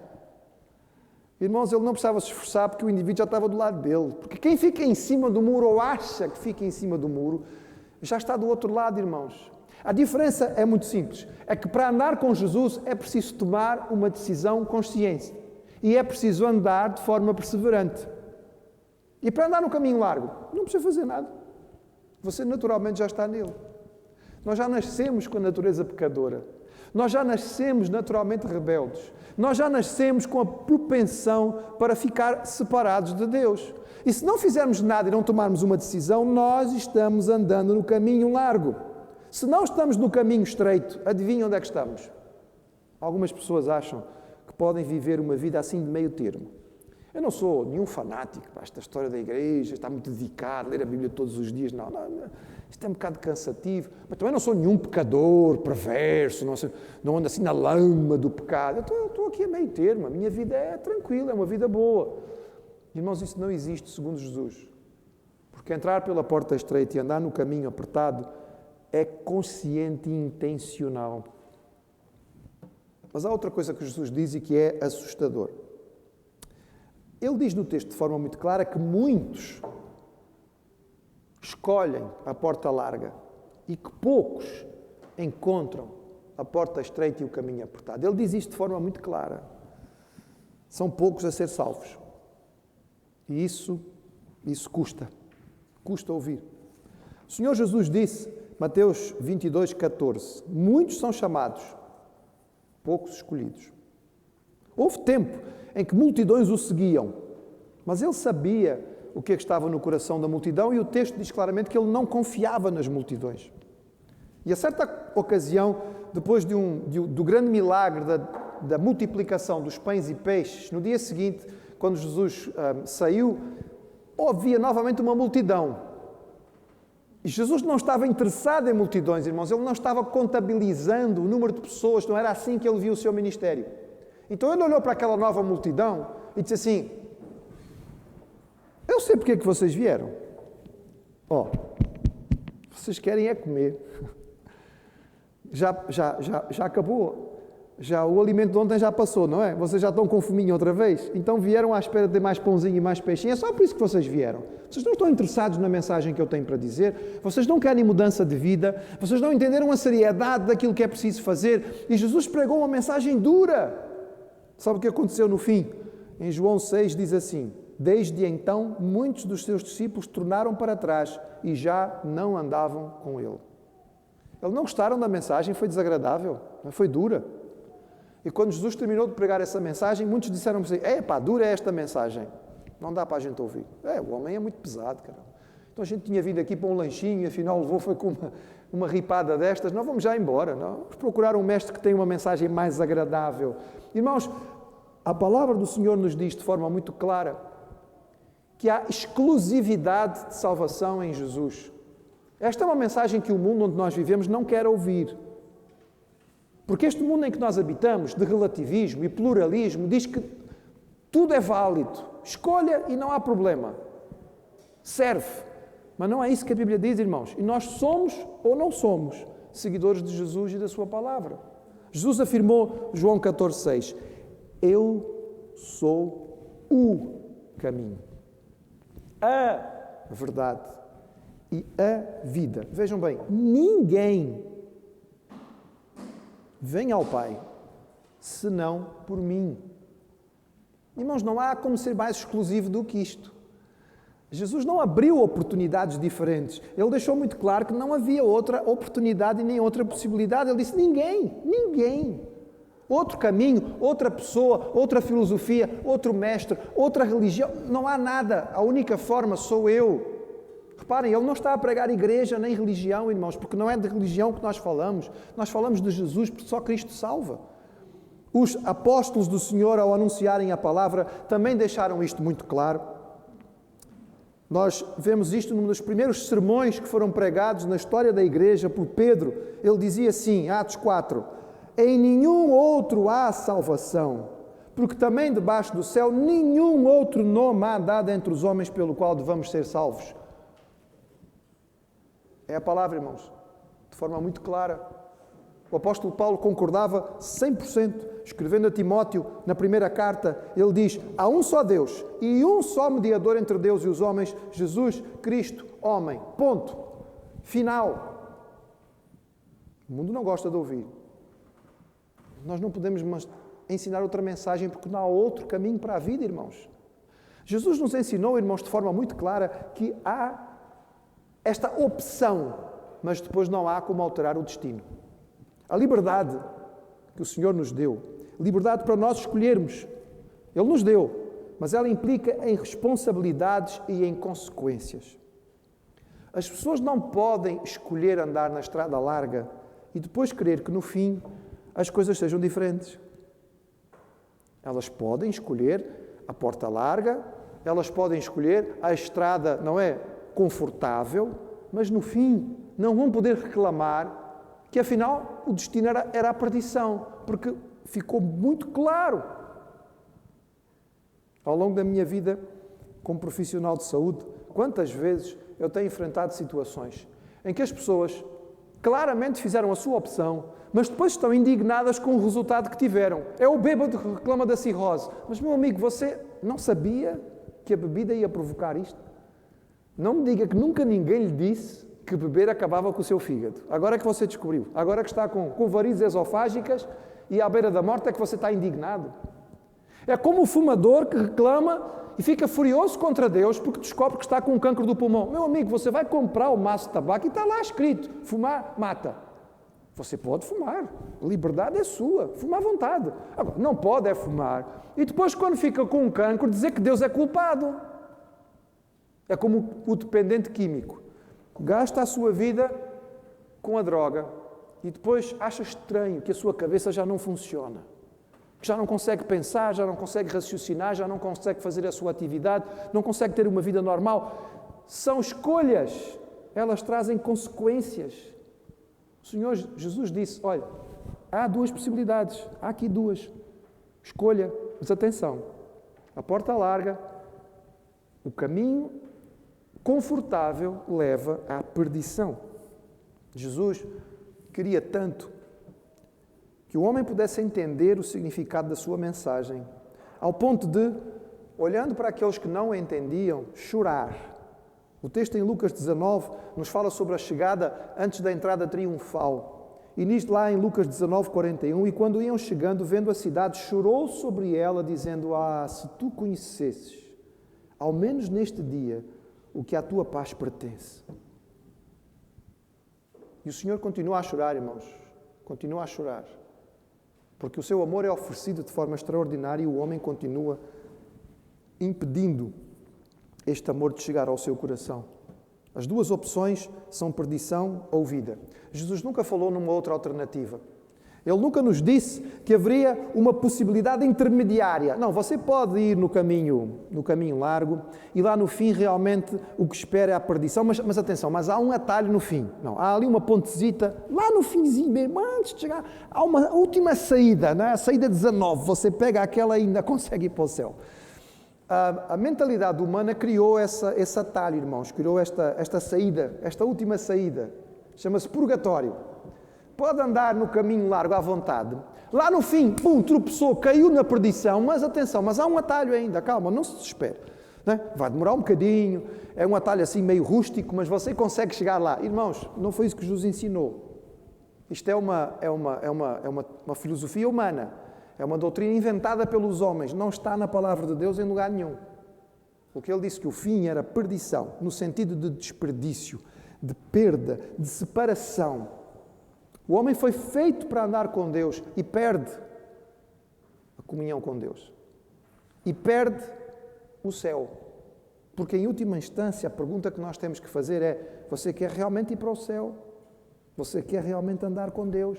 Irmãos, ele não precisava se esforçar porque o indivíduo já estava do lado dele. Porque quem fica em cima do muro ou acha que fica em cima do muro, já está do outro lado, irmãos. A diferença é muito simples. É que para andar com Jesus é preciso tomar uma decisão consciente. E é preciso andar de forma perseverante. E para andar no caminho largo, não precisa fazer nada. Você naturalmente já está nele. Nós já nascemos com a natureza pecadora. Nós já nascemos naturalmente rebeldes. Nós já nascemos com a propensão para ficar separados de Deus. E se não fizermos nada e não tomarmos uma decisão, nós estamos andando no caminho largo. Se não estamos no caminho estreito, adivinha onde é que estamos? Algumas pessoas acham que podem viver uma vida assim de meio termo. Eu não sou nenhum fanático para esta história da igreja, estar muito dedicado, ler a Bíblia todos os dias. Não. Isto é um bocado cansativo. Mas também não sou nenhum pecador, perverso, não ando assim na lama do pecado. Eu estou aqui a meio termo. A minha vida é tranquila, é uma vida boa. Irmãos, isso não existe segundo Jesus. Porque entrar pela porta estreita e andar no caminho apertado é consciente e intencional. Mas há outra coisa que Jesus diz e que é assustador. Ele diz no texto de forma muito clara que muitos escolhem a porta larga e que poucos encontram a porta estreita e o caminho apertado. Ele diz isto de forma muito clara. São poucos a ser salvos. E isso custa. Custa ouvir. O Senhor Jesus disse, Mateus 22, 14, muitos são chamados, poucos escolhidos. Houve tempo em que multidões o seguiam, mas ele sabia o que é que estava no coração da multidão e o texto diz claramente que ele não confiava nas multidões. E a certa ocasião, depois do grande milagre da multiplicação dos pães e peixes, no dia seguinte, quando Jesus saiu, havia novamente uma multidão. E Jesus não estava interessado em multidões, irmãos, ele não estava contabilizando o número de pessoas, não era assim que ele viu o seu ministério. Então ele olhou para aquela nova multidão e disse assim, eu sei porque é que vocês vieram. Vocês querem é comer. Já acabou. Já o alimento de ontem já passou, não é? Vocês já estão com fominha outra vez? Então vieram à espera de ter mais pãozinho e mais peixinho. É só por isso que vocês vieram. Vocês não estão interessados na mensagem que eu tenho para dizer. Vocês não querem mudança de vida. Vocês não entenderam a seriedade daquilo que é preciso fazer. E Jesus pregou uma mensagem dura. Sabe o que aconteceu no fim? Em João 6 diz assim, desde então muitos dos seus discípulos tornaram para trás e já não andavam com ele. Eles não gostaram da mensagem, foi desagradável, foi dura. E quando Jesus terminou de pregar essa mensagem, muitos disseram assim, dura é esta mensagem. Não dá para a gente ouvir. O homem é muito pesado, cara. Então a gente tinha vindo aqui para um lanchinho e afinal levou foi com uma ripada destas. Não, vamos já embora. Não? Vamos procurar um mestre que tenha uma mensagem mais agradável. Irmãos, a palavra do Senhor nos diz de forma muito clara que há exclusividade de salvação em Jesus. Esta é uma mensagem que o mundo onde nós vivemos não quer ouvir. Porque este mundo em que nós habitamos, de relativismo e pluralismo, diz que tudo é válido. Escolha e não há problema. Serve. Mas não é isso que a Bíblia diz, irmãos. E nós somos ou não somos seguidores de Jesus e da sua palavra. Jesus afirmou, João 14,6, eu sou o caminho, a verdade e a vida. Vejam bem, ninguém vem ao Pai senão por mim. Irmãos, não há como ser mais exclusivo do que isto. Jesus não abriu oportunidades diferentes. Ele deixou muito claro que não havia outra oportunidade e nem outra possibilidade. Ele disse, ninguém. Outro caminho, outra pessoa, outra filosofia, outro mestre, outra religião. Não há nada. A única forma sou eu. Reparem, ele não está a pregar igreja nem religião, irmãos, porque não é de religião que nós falamos. Nós falamos de Jesus, porque só Cristo salva. Os apóstolos do Senhor, ao anunciarem a palavra, também deixaram isto muito claro. Nós vemos isto num dos primeiros sermões que foram pregados na história da igreja por Pedro. Ele dizia assim, Atos 4, em nenhum outro há salvação, porque também debaixo do céu nenhum outro nome há dado entre os homens pelo qual devamos ser salvos. É a palavra, irmãos, de forma muito clara. O apóstolo Paulo concordava 100%, escrevendo a Timóteo na primeira carta, ele diz, há um só Deus e um só mediador entre Deus e os homens, Jesus Cristo, homem. Ponto. Final. O mundo não gosta de ouvir. Nós não podemos ensinar outra mensagem porque não há outro caminho para a vida, irmãos. Jesus nos ensinou, irmãos, de forma muito clara que há esta opção, mas depois não há como alterar o destino. A liberdade que o Senhor nos deu liberdade para nós escolhermos. Ele nos deu, mas ela implica em responsabilidades e em consequências. As pessoas não podem escolher andar na estrada larga e depois querer que no fim as coisas sejam diferentes. Elas podem escolher a porta larga, elas podem escolher a estrada, não é, confortável, mas no fim não vão poder reclamar que afinal o destino era a perdição, porque ficou muito claro. Ao longo da minha vida como profissional de saúde, quantas vezes eu tenho enfrentado situações em que as pessoas claramente fizeram a sua opção, mas depois estão indignadas com o resultado que tiveram. É o bêbado que reclama da cirrose. Mas, meu amigo, você não sabia que a bebida ia provocar isto? Não me diga que nunca ninguém lhe disse que beber acabava com o seu fígado. Agora é que você descobriu. Agora é que está com varizes esofágicas e à beira da morte é que você está indignado. É como o fumador que reclama e fica furioso contra Deus porque descobre que está com um cancro do pulmão. Meu amigo, você vai comprar o maço de tabaco e está lá escrito: fumar mata. Você pode fumar, a liberdade é sua, fumar à vontade. Agora, não pode é fumar e depois, quando fica com um cancro, dizer que Deus é culpado. É como o dependente químico. Gasta a sua vida com a droga e depois acha estranho que a sua cabeça já não funciona. Já não consegue pensar, já não consegue raciocinar, já não consegue fazer a sua atividade, não consegue ter uma vida normal. São escolhas, elas trazem consequências. O Senhor Jesus disse: olha, há duas possibilidades, há aqui duas. Escolha, mas atenção, a porta larga, o caminho confortável leva à perdição. Jesus queria tanto que o homem pudesse entender o significado da sua mensagem, ao ponto de, olhando para aqueles que não a entendiam, chorar. O texto em Lucas 19 nos fala sobre a chegada antes da entrada triunfal. E nisto lá em Lucas 19, 41, e quando iam chegando, vendo a cidade, chorou sobre ela, dizendo: se tu conhecesses, ao menos neste dia, o que à tua paz pertence. E o Senhor continua a chorar, irmãos. Continua a chorar. Porque o seu amor é oferecido de forma extraordinária e o homem continua impedindo este amor de chegar ao seu coração. As duas opções são perdição ou vida. Jesus nunca falou numa outra alternativa. Ele nunca nos disse que haveria uma possibilidade intermediária. Não, você pode ir no caminho largo e lá no fim realmente o que espera é a perdição. Mas atenção, mas há um atalho no fim. Não, há ali uma pontezita, lá no finzinho mesmo, antes de chegar, há uma última saída, não é? A saída 19, você pega aquela e ainda consegue ir para o céu. A mentalidade humana criou esse atalho, irmãos, criou esta saída, esta última saída. Chama-se purgatório. Pode andar no caminho largo à vontade. Lá no fim, tropeçou, caiu na perdição, mas atenção, mas há um atalho ainda, calma, não se desespere. Não é? Vai demorar um bocadinho, é um atalho assim meio rústico, mas você consegue chegar lá. Irmãos, não foi isso que Jesus ensinou. Isto é uma filosofia humana, é uma doutrina inventada pelos homens, não está na palavra de Deus em lugar nenhum. Porque ele disse que o fim era perdição, no sentido de desperdício, de perda, de separação. O homem foi feito para andar com Deus e perde a comunhão com Deus. E perde o céu. Porque, em última instância, a pergunta que nós temos que fazer é: você quer realmente ir para o céu? Você quer realmente andar com Deus?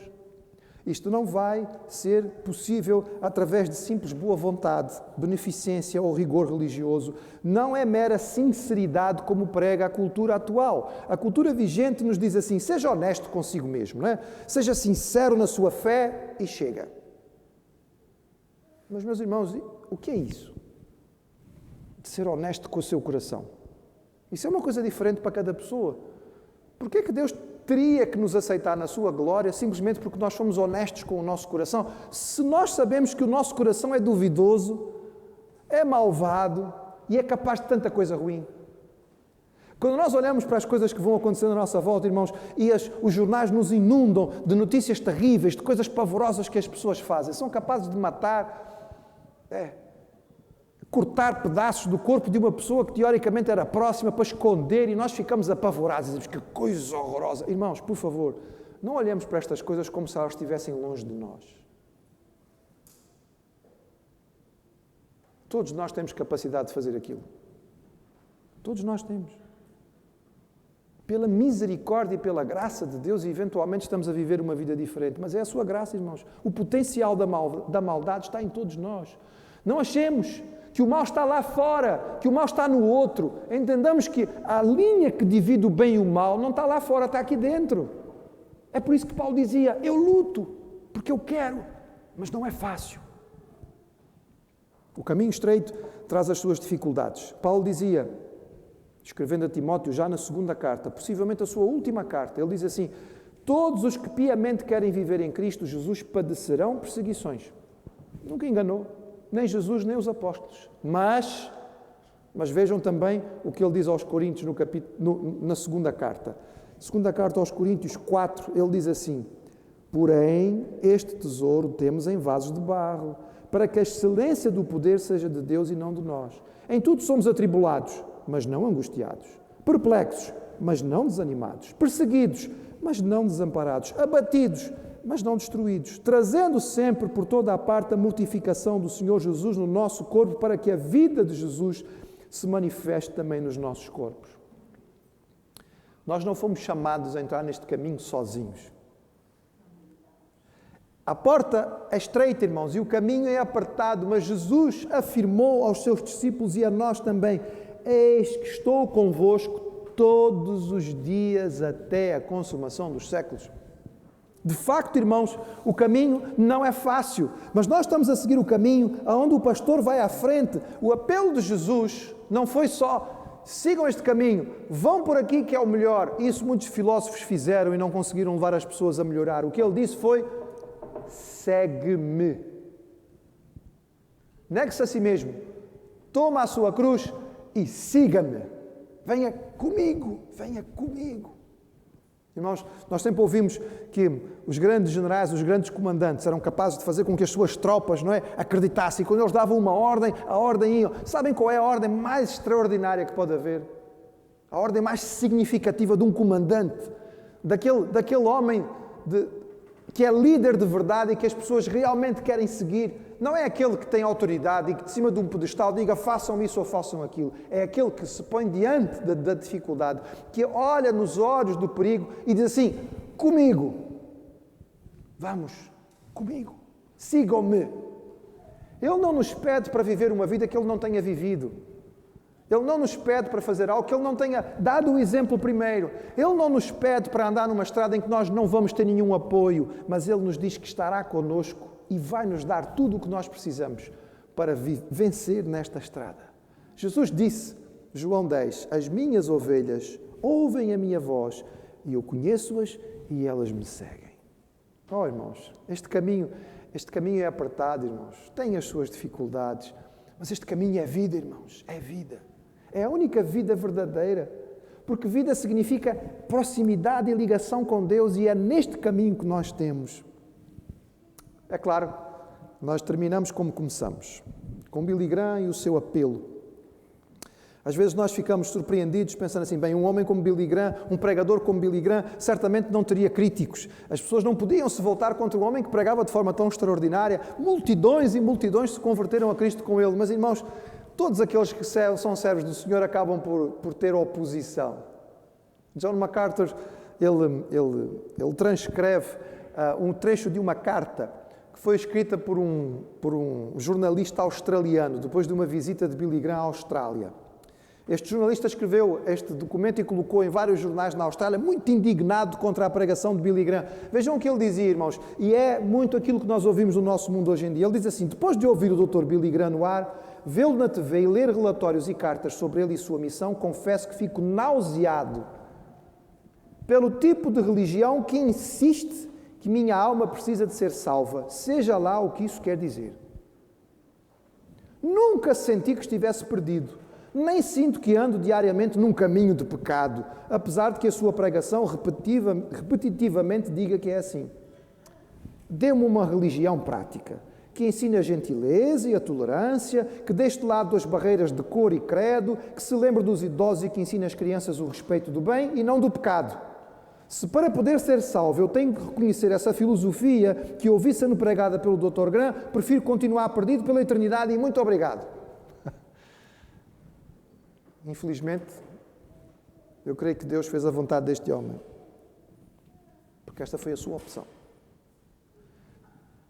Isto não vai ser possível através de simples boa vontade, beneficência ou rigor religioso. Não é mera sinceridade como prega a cultura atual. A cultura vigente nos diz assim: seja honesto consigo mesmo, não é? Seja sincero na sua fé e chega. Mas, meus irmãos, o que é isso? De ser honesto com o seu coração. Isso é uma coisa diferente para cada pessoa. Por que é que Deus teria que nos aceitar na sua glória simplesmente porque nós somos honestos com o nosso coração? Se nós sabemos que o nosso coração é duvidoso, é malvado e é capaz de tanta coisa ruim. Quando nós olhamos para as coisas que vão acontecendo à nossa volta, irmãos, e os jornais nos inundam de notícias terríveis, de coisas pavorosas que as pessoas fazem, são capazes de matar, cortar pedaços do corpo de uma pessoa que teoricamente era próxima para esconder, e nós ficamos apavorados e dizemos: que coisa horrorosa. Irmãos, por favor, não olhemos para estas coisas como se elas estivessem longe de nós. Todos nós temos capacidade de fazer aquilo. Todos nós temos. Pela misericórdia e pela graça de Deus, e eventualmente estamos a viver uma vida diferente. Mas é a sua graça, irmãos. O potencial da maldade está em todos nós. Não achemos que o mal está lá fora, que o mal está no outro. Entendamos que a linha que divide o bem e o mal não está lá fora, está aqui dentro. É por isso que Paulo dizia, eu luto, porque eu quero, mas não é fácil. O caminho estreito traz as suas dificuldades. Paulo dizia, escrevendo a Timóteo já na segunda carta, possivelmente a sua última carta, ele diz assim, todos os que piamente querem viver em Cristo Jesus padecerão perseguições. Nunca enganou, nem Jesus, nem os apóstolos. Mas vejam também o que ele diz aos Coríntios na segunda carta. Segunda carta aos Coríntios 4, ele diz assim, porém, este tesouro temos em vasos de barro, para que a excelência do poder seja de Deus e não de nós. Em tudo somos atribulados, mas não angustiados, perplexos, mas não desanimados, perseguidos, mas não desamparados, abatidos, mas não destruídos, trazendo sempre por toda a parte a mortificação do Senhor Jesus no nosso corpo, para que a vida de Jesus se manifeste também nos nossos corpos. Nós não fomos chamados a entrar neste caminho sozinhos. A porta é estreita, irmãos, e o caminho é apertado, mas Jesus afirmou aos seus discípulos e a nós também, eis que estou convosco todos os dias até a consumação dos séculos. De facto, irmãos, o caminho não é fácil, mas nós estamos a seguir o caminho aonde o pastor vai à frente. O apelo de Jesus não foi só sigam este caminho, vão por aqui que é o melhor. Isso muitos filósofos fizeram e não conseguiram levar as pessoas a melhorar. O que ele disse foi, segue-me. Negue-se a si mesmo, toma a sua cruz e siga-me. Venha comigo, venha comigo. Irmãos, nós sempre ouvimos que os grandes generais, os grandes comandantes eram capazes de fazer com que as suas tropas, não é, acreditassem. Quando eles davam uma ordem, a ordem ia. Sabem qual é a ordem mais extraordinária que pode haver? A ordem mais significativa de um comandante, daquele homem que é líder de verdade e que as pessoas realmente querem seguir. Não é aquele que tem autoridade e que de cima de um pedestal diga façam isso ou façam aquilo. É aquele que se põe diante da dificuldade, que olha nos olhos do perigo e diz assim, comigo, vamos, comigo, sigam-me. Ele não nos pede para viver uma vida que Ele não tenha vivido. Ele não nos pede para fazer algo que Ele não tenha dado o exemplo primeiro. Ele não nos pede para andar numa estrada em que nós não vamos ter nenhum apoio, mas Ele nos diz que estará connosco e vai nos dar tudo o que nós precisamos para vencer nesta estrada. Jesus disse, João 10, as minhas ovelhas ouvem a minha voz e eu conheço-as e elas me seguem. Oh, irmãos, este caminho é apertado, irmãos, tem as suas dificuldades, mas este caminho é vida, irmãos, é vida. É a única vida verdadeira, porque vida significa proximidade e ligação com Deus e é neste caminho que nós temos. É claro, nós terminamos como começamos, com Billy Graham e o seu apelo. Às vezes nós ficamos surpreendidos pensando assim, bem, um homem como Billy Graham, um pregador como Billy Graham, certamente não teria críticos. As pessoas não podiam se voltar contra um homem que pregava de forma tão extraordinária. Multidões e multidões se converteram a Cristo com ele. Mas, irmãos, todos aqueles que são servos do Senhor acabam por ter oposição. John MacArthur, ele transcreve um trecho de uma carta que foi escrita por um jornalista australiano, depois de uma visita de Billy Graham à Austrália. Este jornalista escreveu este documento e colocou em vários jornais na Austrália, muito indignado contra a pregação de Billy Graham. Vejam o que ele dizia, irmãos, e é muito aquilo que nós ouvimos no nosso mundo hoje em dia. Ele diz assim, depois de ouvir o Dr. Billy Graham no ar, vê-lo na TV e ler relatórios e cartas sobre ele e sua missão, confesso que fico nauseado pelo tipo de religião que insiste que minha alma precisa de ser salva, seja lá o que isso quer dizer. Nunca senti que estivesse perdido, nem sinto que ando diariamente num caminho de pecado, apesar de que a sua pregação repetitivamente diga que é assim. Dê-me uma religião prática, que ensine a gentileza e a tolerância, que deixe de lado as barreiras de cor e credo, que se lembre dos idosos e que ensine às crianças o respeito do bem e não do pecado. Se para poder ser salvo eu tenho que reconhecer essa filosofia que ouvi sendo pregada pelo Dr. Graham, prefiro continuar perdido pela eternidade e muito obrigado. Infelizmente, eu creio que Deus fez a vontade deste homem, porque esta foi a sua opção.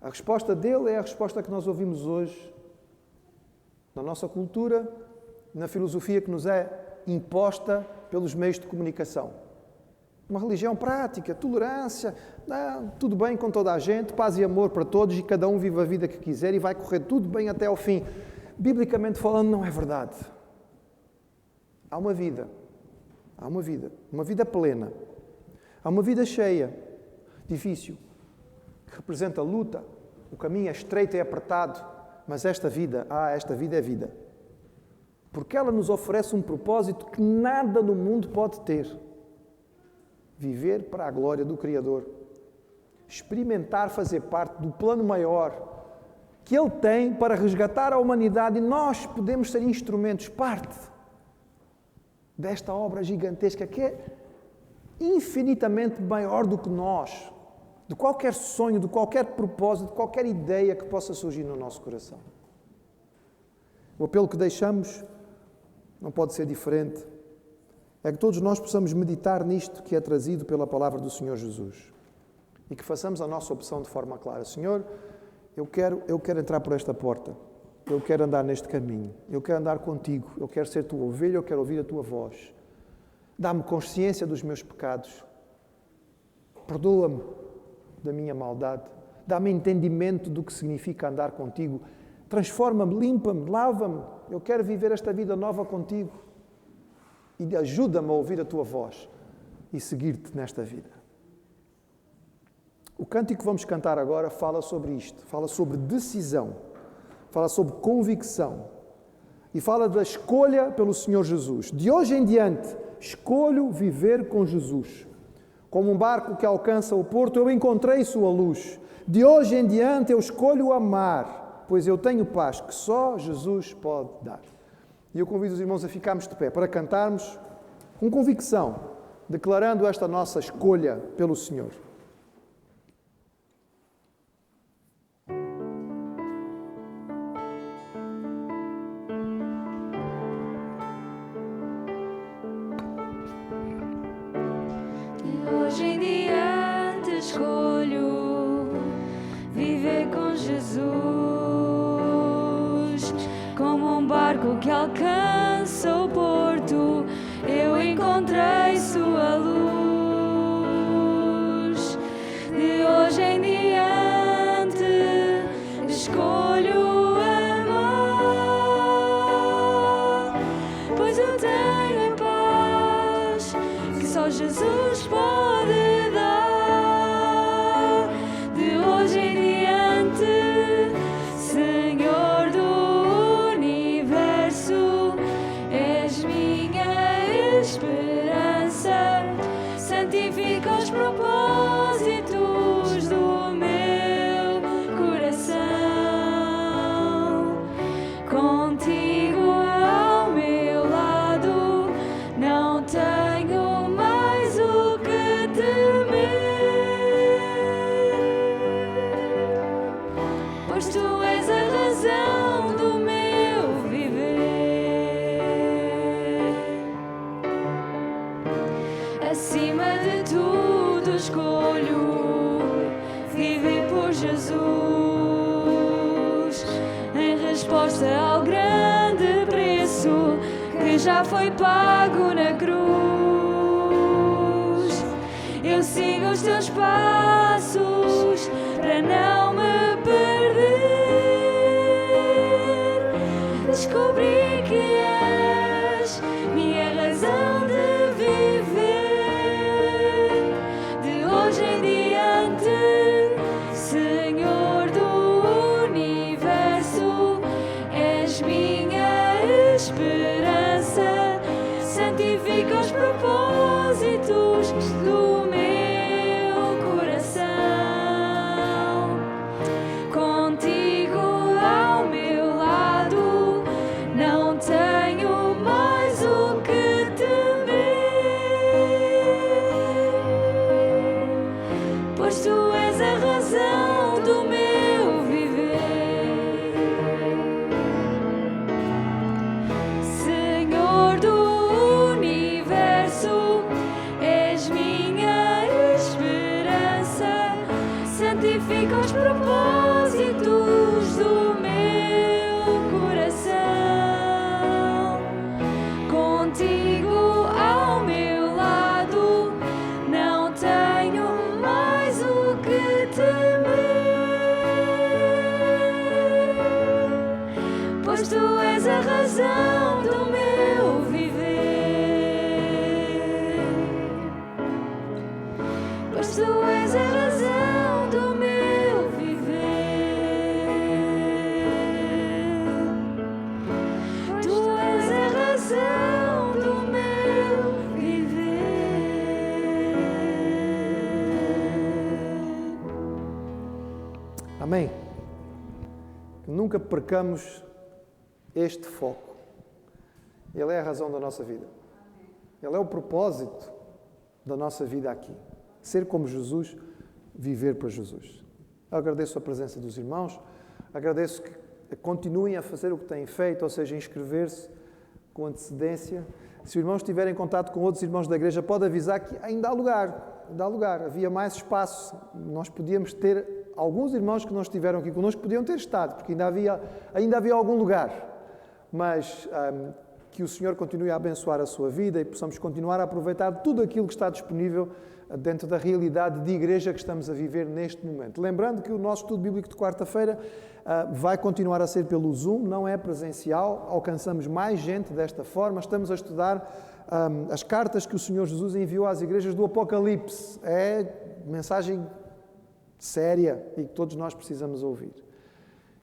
A resposta dele é a resposta que nós ouvimos hoje na nossa cultura, na filosofia que nos é imposta pelos meios de comunicação. Uma religião prática, tolerância, tudo bem com toda a gente, paz e amor para todos e cada um vive a vida que quiser e vai correr tudo bem até ao fim. Biblicamente falando, não é verdade. Há uma vida plena, há uma vida cheia, difícil, que representa luta. O caminho é estreito e apertado, mas esta vida é vida. Porque ela nos oferece um propósito que nada no mundo pode ter. Viver para a glória do Criador. Experimentar fazer parte do plano maior que Ele tem para resgatar a humanidade e nós podemos ser instrumentos, parte desta obra gigantesca que é infinitamente maior do que nós, de qualquer sonho, de qualquer propósito, de qualquer ideia que possa surgir no nosso coração. O apelo que deixamos não pode ser diferente. É que todos nós possamos meditar nisto que é trazido pela palavra do Senhor Jesus e que façamos a nossa opção de forma clara. Senhor, eu quero entrar por esta porta, eu quero andar neste caminho, eu quero andar contigo, eu quero ser tua ovelha, eu quero ouvir a tua voz. Dá-me consciência dos meus pecados, perdoa-me da minha maldade, dá-me entendimento do que significa andar contigo, transforma-me, limpa-me, lava-me, eu quero viver esta vida nova contigo. E ajuda-me a ouvir a tua voz e seguir-te nesta vida. O cântico que vamos cantar agora fala sobre isto, fala sobre decisão, fala sobre convicção e fala da escolha pelo Senhor Jesus. De hoje em diante, escolho viver com Jesus. Como um barco que alcança o porto, eu encontrei sua luz. De hoje em diante, eu escolho amar, pois eu tenho paz que só Jesus pode dar. E eu convido os irmãos a ficarmos de pé para cantarmos com convicção, declarando esta nossa escolha pelo Senhor. De hoje em diante escolho viver com Jesus. Como um barco que alcança o porto, eu encontrei sua luz. De hoje em diante escolho amar, pois eu tenho paz que só Jesus pode dar. De hoje em diante, Senhor do esperança, santifica os propósitos do meu coração. Contigo ao meu lado, não tenho mais o que temer, pois tu és a razão do meu viver. Acima de tudo escolho viver por Jesus, em resposta ao grande preço que já foi pago na cruz. Eu sigo os teus passos para não me perder. Descobri que és minha razão de viver. Hoje em diante, Senhor do universo, és minha esperança, santifica os propósitos do meu coração. Contigo ao meu lado, não tenho mais o que temer, pois tu és a razão do meu viver. Senhor do és a razão do meu viver, pois tu és a razão do meu viver, tu és a razão do meu viver. Amém? Que nunca percamos este foco. Ele é a razão da nossa vida. Ele é o propósito da nossa vida aqui. Ser como Jesus, viver para Jesus. Eu agradeço a presença dos irmãos, agradeço que continuem a fazer o que têm feito, ou seja, inscrever-se com antecedência. Se os irmãos tiverem contato com outros irmãos da igreja, pode avisar que ainda há lugar, havia mais espaço. Nós podíamos ter, alguns irmãos que não estiveram aqui connosco podiam ter estado, porque ainda havia algum lugar. Mas que o Senhor continue a abençoar a sua vida e possamos continuar a aproveitar tudo aquilo que está disponível dentro da realidade de igreja que estamos a viver neste momento. Lembrando que o nosso estudo bíblico de quarta-feira vai continuar a ser pelo Zoom, não é presencial, alcançamos mais gente desta forma. Estamos a estudar as cartas que o Senhor Jesus enviou às igrejas do Apocalipse. É mensagem séria e que todos nós precisamos ouvir.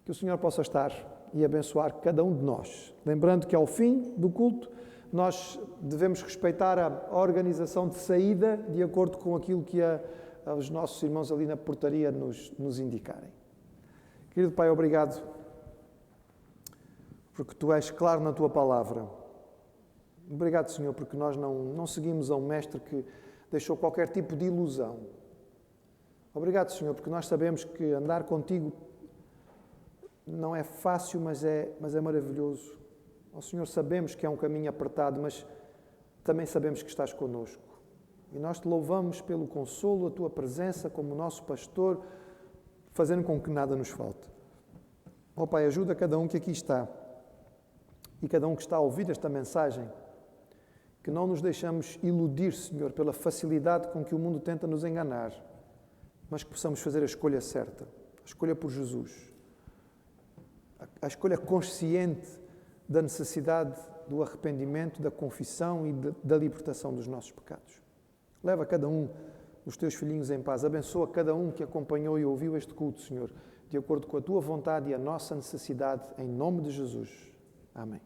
Que o Senhor possa estar e abençoar cada um de nós. Lembrando que ao fim do culto, nós devemos respeitar a organização de saída de acordo com aquilo que os nossos irmãos ali na portaria nos indicarem. Querido Pai, obrigado porque Tu és claro na Tua palavra. Obrigado, Senhor, porque nós não seguimos a um mestre que deixou qualquer tipo de ilusão. Obrigado, Senhor, porque nós sabemos que andar contigo não é fácil, mas é maravilhoso. Ó Senhor, sabemos que é um caminho apertado, mas também sabemos que estás connosco. E nós Te louvamos pelo consolo, a Tua presença como nosso pastor, fazendo com que nada nos falte. Ó Pai, ajuda cada um que aqui está e cada um que está a ouvir esta mensagem, que não nos deixamos iludir, Senhor, pela facilidade com que o mundo tenta nos enganar, mas que possamos fazer a escolha certa, a escolha por Jesus, a escolha consciente da necessidade do arrependimento, da confissão e da libertação dos nossos pecados. Leva cada um dos Teus filhinhos em paz. Abençoa cada um que acompanhou e ouviu este culto, Senhor, de acordo com a Tua vontade e a nossa necessidade, em nome de Jesus. Amém.